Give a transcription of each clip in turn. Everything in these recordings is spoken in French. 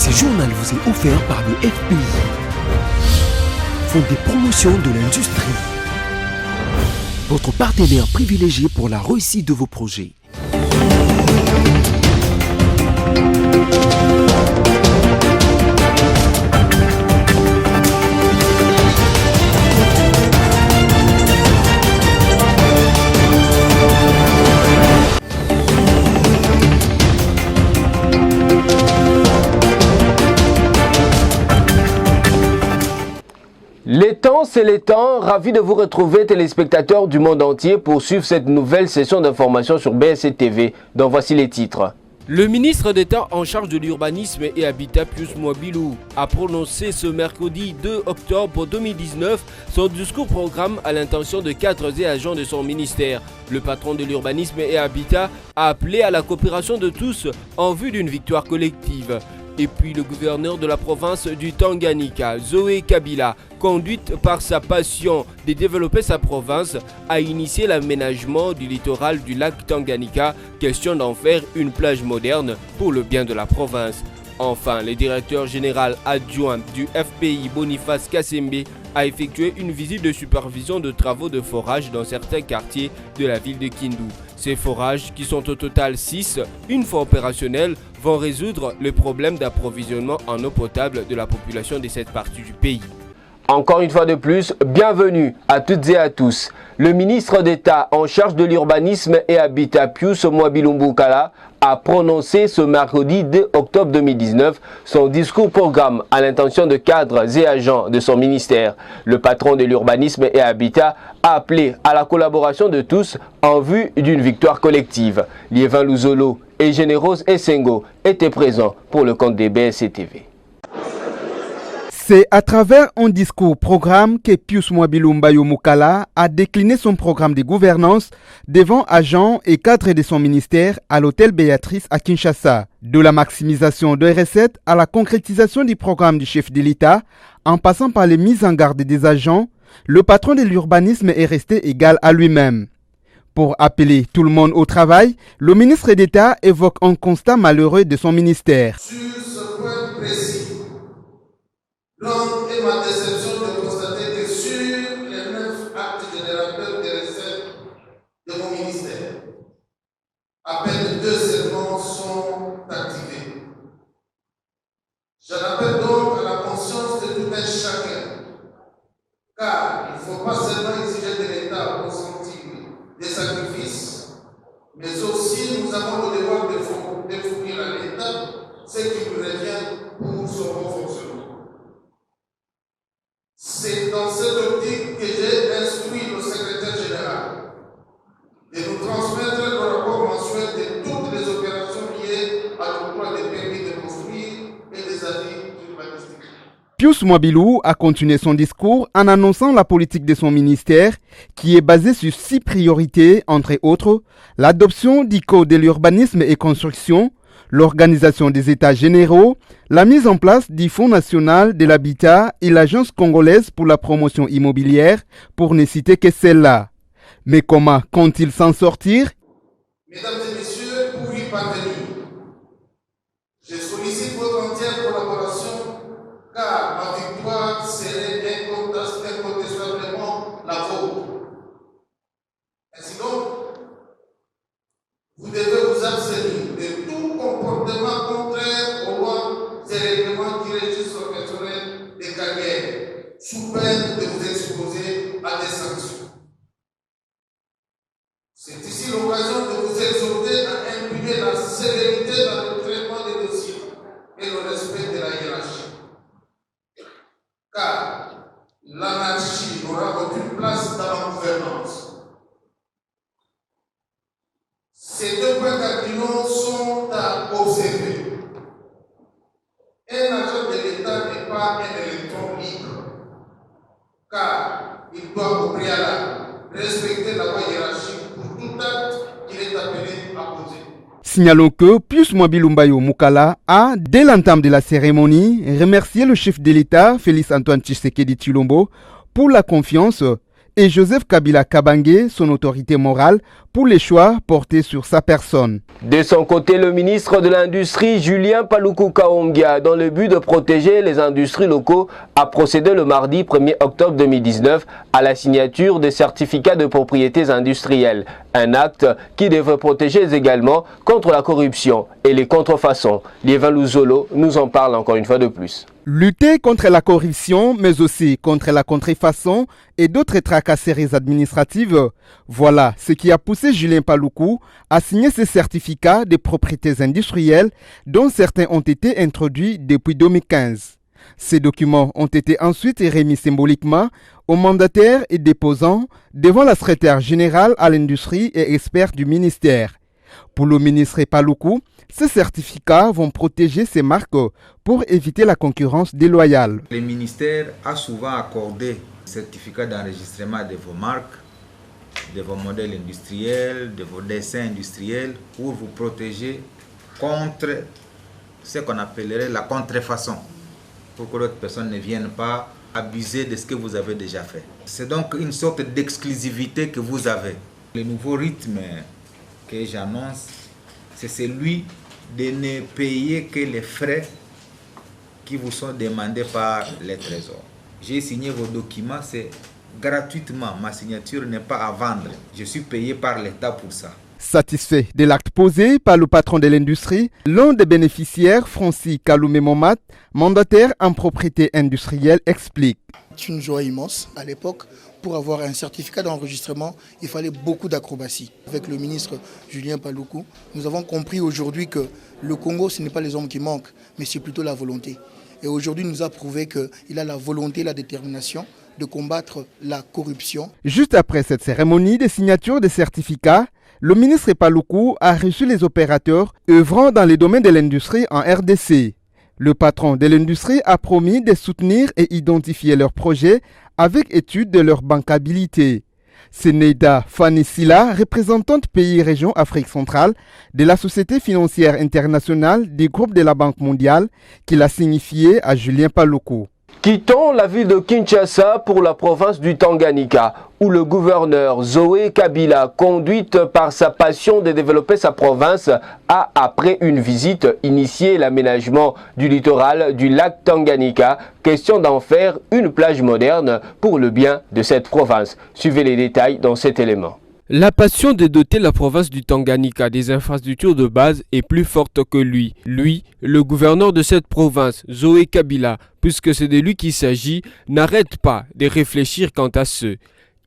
Ce journal vous est offert par le FPI, Fonds des promotions de l'industrie, votre partenaire privilégié pour la réussite de vos projets. Les temps, c'est les temps. Ravi de vous retrouver, téléspectateurs du monde entier, pour suivre cette nouvelle session d'information sur BSC TV. Donc voici les titres. Le ministre d'État en charge de l'urbanisme et habitat, Pius Mwabilou, a prononcé ce mercredi 2 octobre 2019 son discours-programme à l'intention de cadres et agents de son ministère. Le patron de l'urbanisme et habitat a appelé à la coopération de tous en vue d'une victoire collective. Et puis le gouverneur de la province du Tanganyika, Zoé Kabila, conduite par sa passion de développer sa province, a initié l'aménagement du littoral du lac Tanganyika, question d'en faire une plage moderne pour le bien de la province. Enfin, le directeur général adjoint du FPI, Boniface Kassembe, a effectué une visite de supervision de travaux de forage dans certains quartiers de la ville de Kindu. Ces forages, qui sont au total 6, une fois opérationnels, vont résoudre le problème d'approvisionnement en eau potable de la population de cette partie du pays. Encore une fois de plus, bienvenue à toutes et à tous. Le ministre d'État en charge de l'urbanisme et habitat, Pius Mwabilou Mukala, a prononcé ce mercredi 2 octobre 2019 son discours-programme à l'intention de cadres et agents de son ministère. Le patron de l'urbanisme et habitat a appelé à la collaboration de tous en vue d'une victoire collective. Liévin Luzolo et Générose Essengo étaient présents pour le compte des BSC TV. C'est à travers un discours-programme que Pius Mwabilou Mukala a décliné son programme de gouvernance devant agents et cadres de son ministère à l'hôtel Béatrice à Kinshasa. De la maximisation des recettes à la concrétisation du programme du chef de l'État, en passant par les mises en garde des agents, le patron de l'urbanisme est resté égal à lui-même. Pour appeler tout le monde au travail, le ministre d'État évoque un constat malheureux de son ministère. Sur ce point précis, l'homme est ma déception de constater que sur les 9 actes générateurs des recettes de mon ministère, à peine 2 seulement sont activés. J'en appelle donc à la conscience de tout un chacun, car il ne faut pas seulement exiger de l'État consentir des sacrifices, mais aussi nous avons le devoir de fournir à l'État ce qui nous revient pour son bon fonctionnement. C'est dans cette optique que j'ai instruit le secrétaire général de nous transmettre le rapport mensuel de toutes les opérations liées à l'octroi des permis de construire et des avis urbanistiques. Pius Mwabilou a continué son discours en annonçant la politique de son ministère qui est basée sur 6 priorités, entre autres l'adoption du code de l'urbanisme et construction, l'organisation des états généraux, la mise en place du Fonds national de l'habitat et l'Agence congolaise pour la promotion immobilière, pour ne citer que celle-là. Mais comment compte-t-il s'en sortir? Mesdames et messieurs, pour y parvenir, je sollicite votre entière collaboration, car ma victoire serait incontestablement la vôtre. Ainsi donc, vous devez vous abstenir de tout comportement contraire aux lois et règlements qui régissent le personnel des carrières, sous peine de vous exposer à des sanctions. C'est ici l'occasion de vous exhorter à imprimer la sérénité dans le traitement des dossiers et le respect de la hiérarchie. Car l'anarchie n'aura aucune place dans la gouvernance. Ces 2 points cardinaux sont à observer. Un agent de l'État n'est pas un électron libre, car il doit au préalable respecter la voie hiérarchique pour tout acte qu'il est appelé à poser. Signalons que Pius Mwabilou Mukala a, dès l'entame de la cérémonie, remercié le chef de l'État, Félix Antoine Tshisekedi Tshilombo, pour la confiance et Joseph Kabila Kabange, son autorité morale, pour les choix portés sur sa personne. De son côté, le ministre de l'Industrie, Julien Paluku Kahongya, dans le but de protéger les industries locaux, a procédé le mardi 1er octobre 2019 à la signature des certificats de propriétés industrielles. Un acte qui devrait protéger également contre la corruption et les contrefaçons. Liévin Luzolo nous en parle encore une fois de plus. Lutter contre la corruption, mais aussi contre la contrefaçon et d'autres tracasseries administratives, voilà ce qui a poussé Julien Paluku à signer ces certificats de propriétés industrielles dont certains ont été introduits depuis 2015. Ces documents ont été ensuite remis symboliquement aux mandataires et déposants devant la secrétaire générale à l'industrie et experts du ministère. Pour le ministre Paluku, ces certificats vont protéger ces marques pour éviter la concurrence déloyale. Le ministère a souvent accordé un certificat d'enregistrement de vos marques, de vos modèles industriels, de vos dessins industriels pour vous protéger contre ce qu'on appellerait la contrefaçon, pour que l'autre personne ne vienne pas abuser de ce que vous avez déjà fait. C'est donc une sorte d'exclusivité que vous avez. Le nouveau rythme que j'annonce, c'est celui de ne payer que les frais qui vous sont demandés par les trésors. J'ai signé vos documents, c'est gratuitement. Ma signature n'est pas à vendre. Je suis payé par l'État pour ça. Satisfait de l'acte posé par le patron de l'industrie, l'un des bénéficiaires, Francis Kaloumé Momat, mandataire en propriété industrielle, explique. C'est une joie immense. À l'époque, pour avoir un certificat d'enregistrement, il fallait beaucoup d'acrobatie. Avec le ministre Julien Paluku, nous avons compris aujourd'hui que le Congo, ce n'est pas les hommes qui manquent, mais c'est plutôt la volonté. Et aujourd'hui, il nous a prouvé qu'il a la volonté, la détermination de combattre la corruption. Juste après cette cérémonie de signature des certificats, le ministre Paluku a reçu les opérateurs œuvrant dans les domaines de l'industrie en RDC. Le patron de l'industrie a promis de soutenir et identifier leurs projets avec étude de leur bancabilité. C'est Neida Fanisila, représentante pays-région Afrique centrale de la Société financière internationale du groupe de la Banque mondiale, qui l'a signifié à Julien Paluku. Quittons la ville de Kinshasa pour la province du Tanganyika, où le gouverneur Zoé Kabila, conduite par sa passion de développer sa province, a, après une visite, initié l'aménagement du littoral du lac Tanganyika, question d'en faire une plage moderne pour le bien de cette province. Suivez les détails dans cet élément. La passion de doter la province du Tanganyika des infrastructures de base est plus forte que lui. Lui, le gouverneur de cette province, Zoé Kabila, puisque c'est de lui qu'il s'agit, n'arrête pas de réfléchir quant à ceux.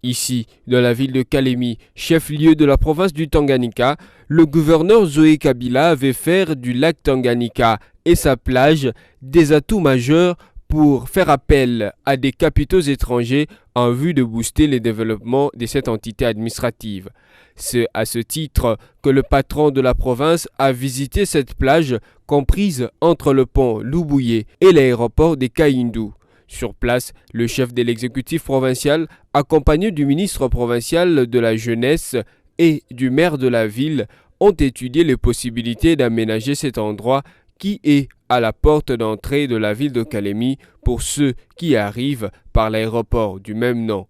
Ici, dans la ville de Kalemi, chef-lieu de la province du Tanganyika, le gouverneur Zoé Kabila veut faire du lac Tanganyika et sa plage des atouts majeurs pour faire appel à des capitaux étrangers en vue de booster le développement de cette entité administrative. C'est à ce titre que le patron de la province a visité cette plage comprise entre le pont Loubouye et l'aéroport de Kaindou. Sur place, le chef de l'exécutif provincial, accompagné du ministre provincial de la jeunesse et du maire de la ville, ont étudié les possibilités d'aménager cet endroit qui est à la porte d'entrée de la ville de Kalemi pour ceux qui arrivent par l'aéroport du même nom.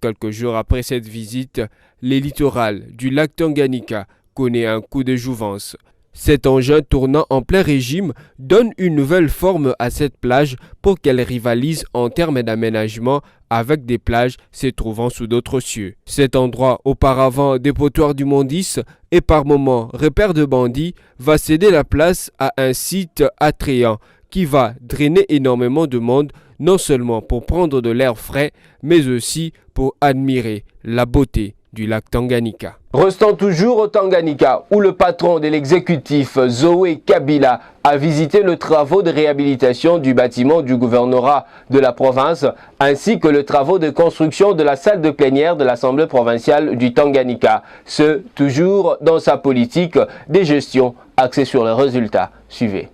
Quelques jours après cette visite, le littoral du lac Tanganyika connaît un coup de jouvence. Cet engin tournant en plein régime donne une nouvelle forme à cette plage pour qu'elle rivalise en termes d'aménagement avec des plages se trouvant sous d'autres cieux. Cet endroit, auparavant dépotoir du Mondis et par moments repère de bandits, va céder la place à un site attrayant qui va drainer énormément de monde, non seulement pour prendre de l'air frais, mais aussi pour admirer la beauté du lac Tanganyika. Restons toujours au Tanganyika, où le patron de l'exécutif, Zoé Kabila, a visité les travaux de réhabilitation du bâtiment du gouvernorat de la province, ainsi que les travaux de construction de la salle de plénière de l'Assemblée provinciale du Tanganyika. Ce, toujours dans sa politique de gestion axée sur les résultats. Suivez.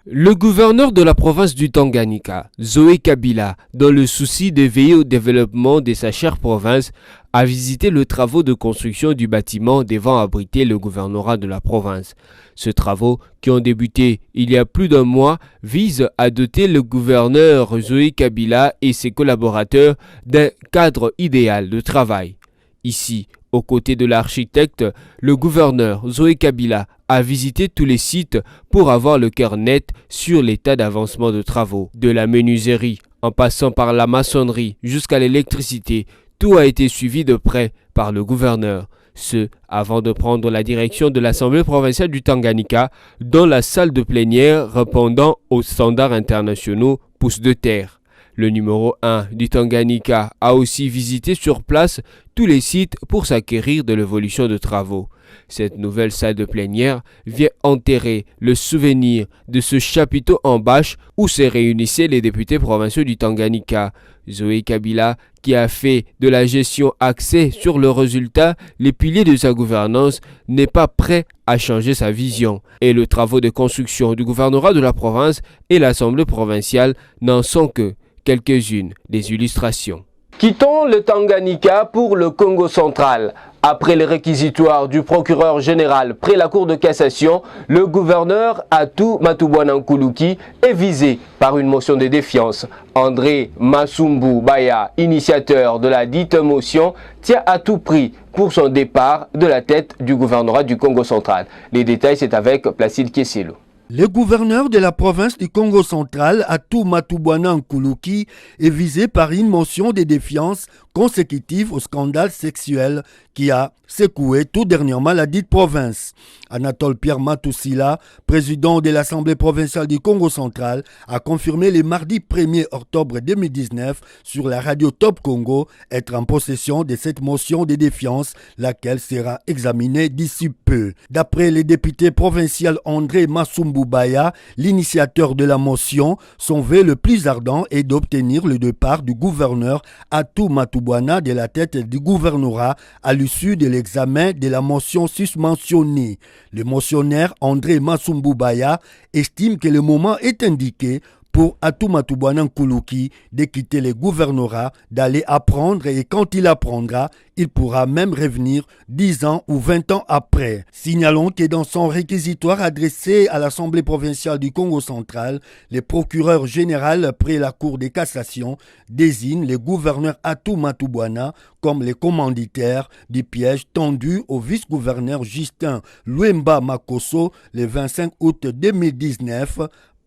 Le gouverneur de la province du Tanganyika, Zoé Kabila, dans le souci de veiller au développement de sa chère province, a visité les travaux de construction du bâtiment devant abriter le gouvernorat de la province. Ces travaux, qui ont débuté il y a plus d'un mois, visent à doter le gouverneur Zoé Kabila et ses collaborateurs d'un cadre idéal de travail. Ici, aux côtés de l'architecte, le gouverneur Zoé Kabila a visité tous les sites pour avoir le cœur net sur l'état d'avancement de travaux. De la menuiserie, en passant par la maçonnerie jusqu'à l'électricité, tout a été suivi de près par le gouverneur. Ce, avant de prendre la direction de l'Assemblée provinciale du Tanganyika, dont la salle de plénière répondant aux standards internationaux pousse de terre. Le numéro 1 du Tanganyika a aussi visité sur place tous les sites pour s'acquérir de l'évolution de travaux. Cette nouvelle salle de plénière vient enterrer le souvenir de ce chapiteau en bâche où se réunissaient les députés provinciaux du Tanganyika. Zoé Kabila, qui a fait de la gestion axée sur le résultat, les piliers de sa gouvernance, n'est pas prêt à changer sa vision. Et les travaux de construction du gouvernorat de la province et l'Assemblée provinciale n'en sont que quelques-unes des illustrations. Quittons le Tanganyika pour le Congo central. Après les réquisitoires du procureur général près la Cour de cassation, le gouverneur Atou Matubwana Nkuluki est visé par une motion de défiance. André Masumbu Baya, initiateur de la dite motion, tient à tout prix pour son départ de la tête du gouvernorat du Congo central. Les détails, c'est avec Placide Kesselo. Le gouverneur de la province du Congo central, Atou Matubwana Nkuluki, est visé par une motion de défiance consécutive au scandale sexuel qui a secoué tout dernièrement la dite province. Anatole Pierre Matousila, président de l'Assemblée provinciale du Congo central, a confirmé le mardi 1er octobre 2019 sur la radio Top Congo être en possession de cette motion de défiance, laquelle sera examinée d'ici peu. D'après le député provincial André Masumbu Baya, l'initiateur de la motion, son vœu le plus ardent est d'obtenir le départ du gouverneur Atou Matubwana de la tête du gouvernorat à l'issue de l'examen de la motion susmentionnée. Le motionnaire André Masumbu Baya estime que le moment est indiqué pour Atou Matubwana Nkuluki de quitter le gouvernorat, d'aller apprendre et quand il apprendra, il pourra même revenir 10 ans ou 20 ans après. Signalons que dans son réquisitoire adressé à l'Assemblée provinciale du Congo central, le procureur général près la Cour de cassation désigne le gouverneur Atou Matubwana comme le commanditaire du piège tendu au vice-gouverneur Justin Luemba Makosso le 25 août 2019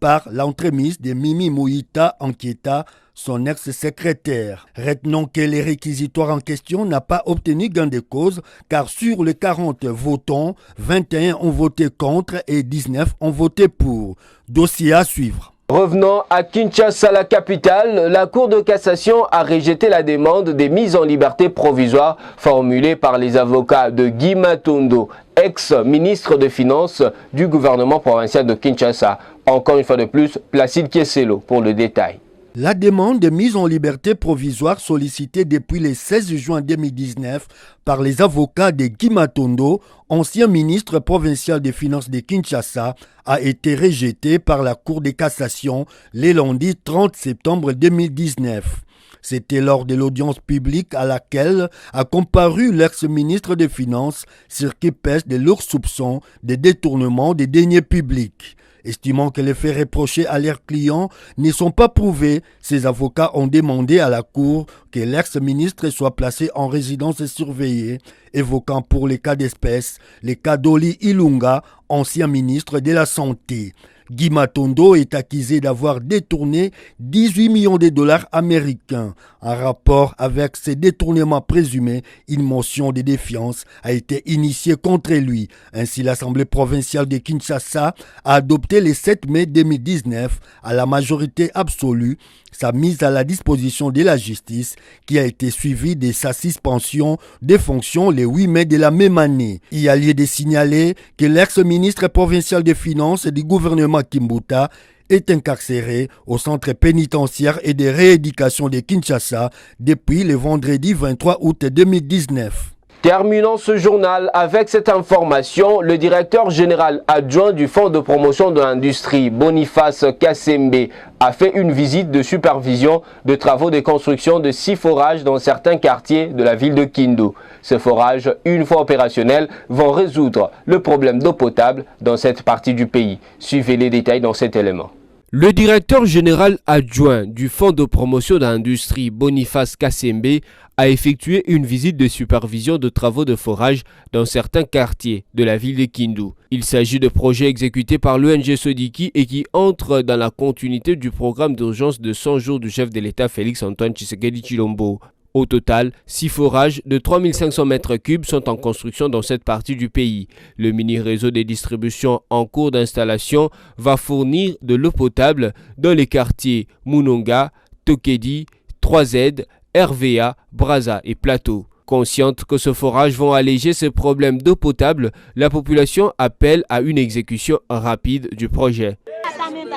par l'entremise de Mimi Mouita Ankieta, son ex-secrétaire. Retenons que les réquisitoires en question n'a pas obtenu gain de cause, car sur les 40 votants, 21 ont voté contre et 19 ont voté pour. Dossier à suivre. Revenons à Kinshasa, la capitale. La Cour de cassation a rejeté la demande de mise en liberté provisoire formulée par les avocats de Guy Matondo, ex-ministre des Finances du gouvernement provincial de Kinshasa. Encore une fois de plus, Placide Kesselo pour le détail. La demande de mise en liberté provisoire sollicitée depuis le 16 juin 2019 par les avocats de Guy Matondo, ancien ministre provincial des Finances de Kinshasa, a été rejetée par la Cour de cassation le lundi 30 septembre 2019. C'était lors de l'audience publique à laquelle a comparu l'ex-ministre des Finances sur qui pèsent de lourds soupçons de détournement des deniers publics. Estimant que les faits reprochés à leurs clients ne sont pas prouvés, ces avocats ont demandé à la Cour que l'ex-ministre soit placé en résidence surveillée, évoquant pour les cas d'espèce les cas d'Oli Ilunga, ancien ministre de la Santé. Guy Matondo est accusé d'avoir détourné 18 millions de dollars américains. En rapport avec ces détournements présumés, une motion de défiance a été initiée contre lui. Ainsi, l'Assemblée provinciale de Kinshasa a adopté le 7 mai 2019 à la majorité absolue sa mise à la disposition de la justice qui a été suivie de sa suspension des fonctions le 8 mai de la même année. Il y a lieu de signaler que l'ex-ministre provincial des Finances et du gouvernement Kimbuta est incarcéré au centre pénitentiaire et de rééducation de Kinshasa depuis le vendredi 23 août 2019. Terminons ce journal avec cette information. Le directeur général adjoint du Fonds de promotion de l'industrie, Boniface Kassembe, a fait une visite de supervision de travaux de construction de 6 forages dans certains quartiers de la ville de Kindu. Ces forages, une fois opérationnels, vont résoudre le problème d'eau potable dans cette partie du pays. Suivez les détails dans cet élément. Le directeur général adjoint du Fonds de promotion de l'industrie Boniface Kassembe a effectué une visite de supervision de travaux de forage dans certains quartiers de la ville de Kindu. Il s'agit de projets exécutés par l'ONG Sodiki et qui entrent dans la continuité du programme d'urgence de 100 jours du chef de l'État Félix-Antoine Tshisekedi Tshilombo. Au total, 6 forages de 3500 mètres cubes sont en construction dans cette partie du pays. Le mini-réseau de distribution en cours d'installation va fournir de l'eau potable dans les quartiers Munonga, Tokedi, 3Z, RVA, Braza et Plateau. Consciente que ce forage vont alléger ces problèmes d'eau potable, la population appelle à une exécution rapide du projet.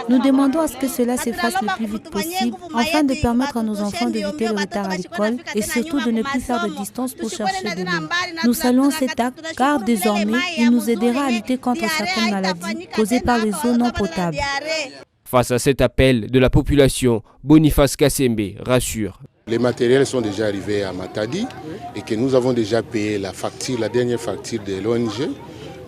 Nous demandons à ce que cela se fasse le plus vite possible afin de permettre à nos enfants d'éviter le retard à l'école et surtout de ne plus faire de distance pour chercher de l'eau. Nous saluons cet acte car désormais il nous aidera à lutter contre certaines maladies causées par les eaux non potables. Face à cet appel de la population, Boniface Kassembe rassure. Les matériels sont déjà arrivés à Matadi et que nous avons déjà payé la dernière facture de l'ONG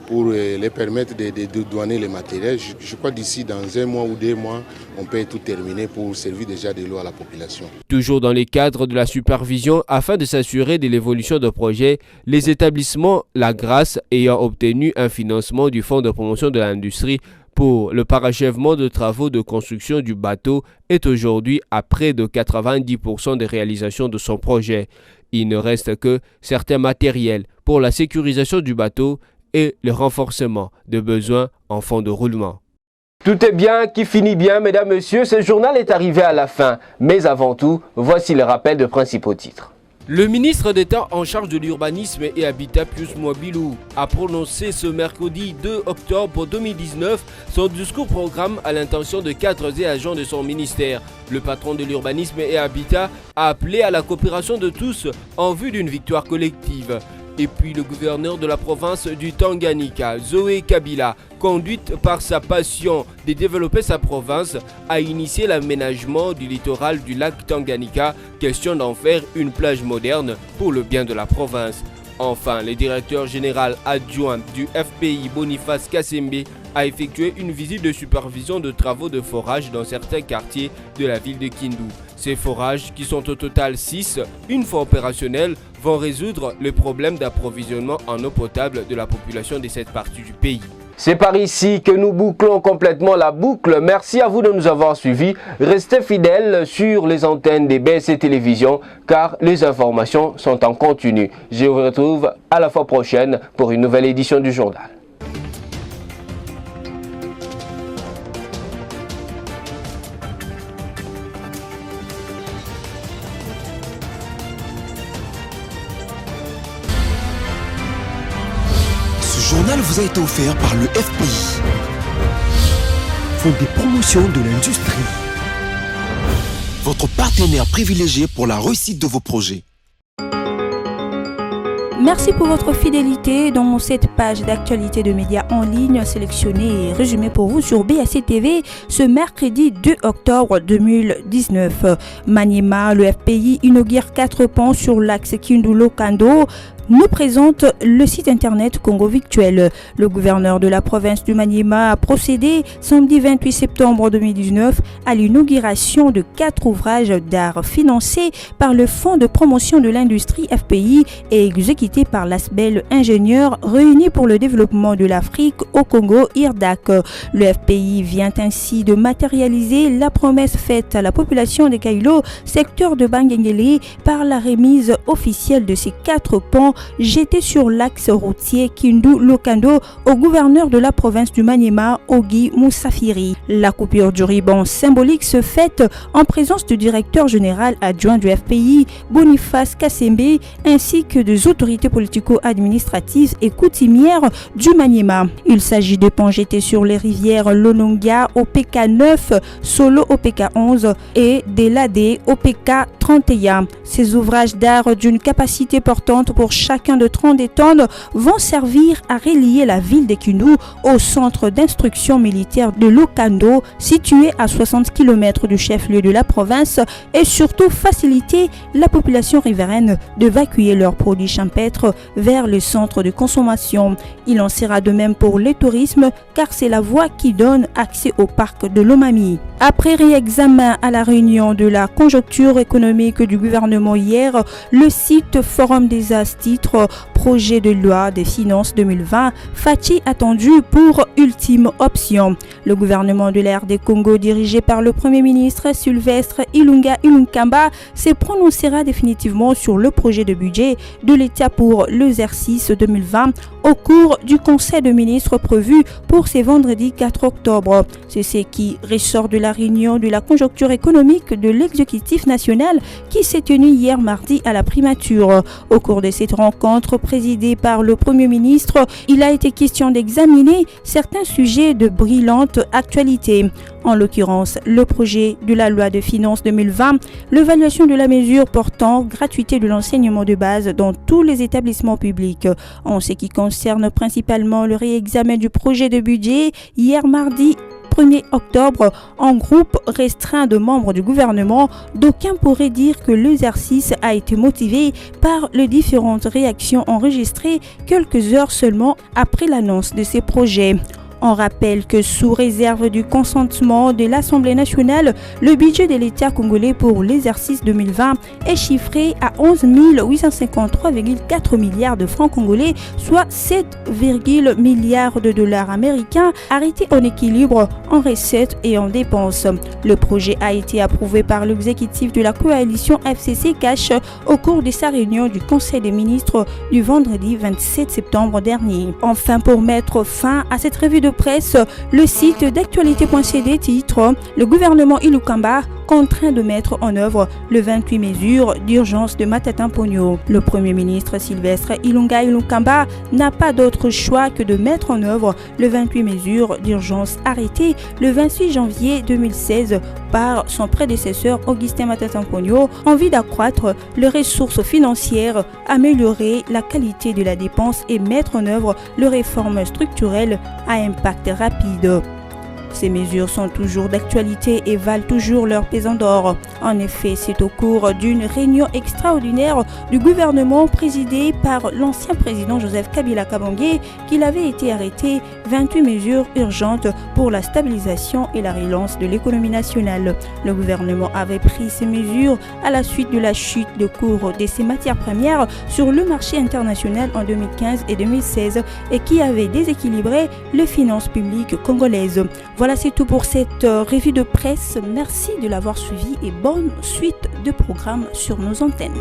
pour les permettre de douaner les matériels. Je crois d'ici dans 1 mois ou 2 mois, on peut tout terminer pour servir déjà de l'eau à la population. Toujours dans les cadres de la supervision, afin de s'assurer de l'évolution de projet, les établissements La Grâce ayant obtenu un financement du Fonds de promotion de l'industrie pour le parachèvement de travaux de construction du bateau est aujourd'hui à près de 90% de réalisation de son projet. Il ne reste que certains matériels pour la sécurisation du bateau et le renforcement de besoins en fond de roulement. Tout est bien qui finit bien, mesdames, messieurs. Ce journal est arrivé à la fin. Mais avant tout, voici le rappel de principaux titres. Le ministre d'État en charge de l'urbanisme et habitat Pius Mwabilou a prononcé ce mercredi 2 octobre 2019 son discours-programme à l'intention de cadres et agents de son ministère. Le patron de l'urbanisme et habitat a appelé à la coopération de tous en vue d'une victoire collective. Et puis le gouverneur de la province du Tanganyika, Zoé Kabila, conduite par sa passion de développer sa province, a initié l'aménagement du littoral du lac Tanganyika, question d'en faire une plage moderne pour le bien de la province. Enfin, le directeur général adjoint du FPI, Boniface Kassembe, a effectué une visite de supervision de travaux de forage dans certains quartiers de la ville de Kindu. Ces forages, qui sont au total 6, une fois opérationnels, vont résoudre le problème d'approvisionnement en eau potable de la population de cette partie du pays. C'est par ici que nous bouclons complètement la boucle. Merci à vous de nous avoir suivis. Restez fidèles sur les antennes des BSC Télévision car les informations sont en continu. Je vous retrouve à la fois prochaine pour une nouvelle édition du journal. Ce journal vous a été offert par le FPI, Fonds des promotions de l'industrie, votre partenaire privilégié pour la réussite de vos projets. Merci pour votre fidélité dans cette page d'actualité de médias en ligne sélectionnée et résumée pour vous sur BSC TV ce mercredi 2 octobre 2019. Maniema, le FPI inaugure 4 ponts sur l'axe Kindu-Lokando. Nous présente le site internet Congo Virtuel. Le gouverneur de la province du Maniema a procédé samedi 28 septembre 2019 à l'inauguration de 4 ouvrages d'art financés par le Fonds de promotion de l'industrie FPI et exécutés par l'ASBEL Ingénieurs réunis pour le développement de l'Afrique au Congo IRDAC. Le FPI vient ainsi de matérialiser la promesse faite à la population de Kailo, secteur de Bangengele, par la remise officielle de ces 4 ponts jeté sur l'axe routier Kindu-Lokando au gouverneur de la province du Maniema, Ogi Moussafiri. La coupure du ruban symbolique se fait en présence du directeur général adjoint du FPI, Boniface Kassembe, ainsi que des autorités politico-administratives et coutumières du Maniema. Il s'agit de ponts jetés sur les rivières Lononga au PK 9, Solo au PK 11 et Delade au PK 31. Ces ouvrages d'art d'une capacité portante pour chaque chacun de 30 tonnes, vont servir à relier la ville de Kindu au centre d'instruction militaire de Lokando, situé à 60 km du chef-lieu de la province, et surtout faciliter la population riveraine d'évacuer leurs produits champêtres vers le centre de consommation. Il en sera de même pour le tourisme, car c'est la voie qui donne accès au parc de Lomami. Après réexamen à la réunion de la conjoncture économique du gouvernement hier, le site Forum des As titre Projet de loi des finances 2020, Fachi attendu pour ultime option. Le gouvernement de l'ARD Congo, dirigé par le Premier ministre Sylvestre Ilunga Ilunkamba, se prononcera définitivement sur le projet de budget de l'État pour l'exercice 2020 au cours du Conseil de ministres prévu pour ce vendredi 4 octobre. C'est ce qui ressort de la réunion de la conjoncture économique de l'exécutif national qui s'est tenue hier mardi à la primature. Au cours de cette rencontre présidée par le Premier ministre, il a été question d'examiner certains sujets de brillante actualité. En l'occurrence, le projet de la loi de finances 2020, l'évaluation de la mesure portant gratuité de l'enseignement de base dans tous les établissements publics. En ce qui concerne principalement le réexamen du projet de budget, hier mardi 1er octobre, en groupe restreint de membres du gouvernement, d'aucuns pourraient dire que l'exercice a été motivé par les différentes réactions enregistrées quelques heures seulement après l'annonce de ces projets. On rappelle que sous réserve du consentement de l'Assemblée nationale, le budget de l'État congolais pour l'exercice 2020 est chiffré à 11 853,4 milliards de francs congolais, soit 7, milliards de dollars américains, arrêtés en équilibre en recettes et en dépenses. Le projet a été approuvé par l'exécutif de la coalition FCC Cash au cours de sa réunion du Conseil des ministres du vendredi 27 septembre dernier. Enfin, pour mettre fin à cette revue de presse, le site d'actualité.cd titre « Le gouvernement Ilukamba contraint de mettre en œuvre le 28 mesures d'urgence de Matata Ponyo. Le Premier ministre Sylvestre Ilunga Ilunkamba n'a pas d'autre choix que de mettre en œuvre le 28 mesures d'urgence arrêtées le 26 janvier 2016 par son prédécesseur Augustin Matata Ponyo en vue d'accroître les ressources financières, améliorer la qualité de la dépense et mettre en œuvre les réformes structurelles à impact rapide. Ces mesures sont toujours d'actualité et valent toujours leur pesant d'or. En effet, c'est au cours d'une réunion extraordinaire du gouvernement présidée par l'ancien président Joseph Kabila Kabange qu'il avait été arrêté 28 mesures urgentes pour la stabilisation et la relance de l'économie nationale. Le gouvernement avait pris ces mesures à la suite de la chute de cours de ces matières premières sur le marché international en 2015 et 2016 et qui avait déséquilibré les finances publiques congolaises. Voilà, c'est tout pour cette revue de presse. Merci de l'avoir suivi et bonne suite de programmes sur nos antennes.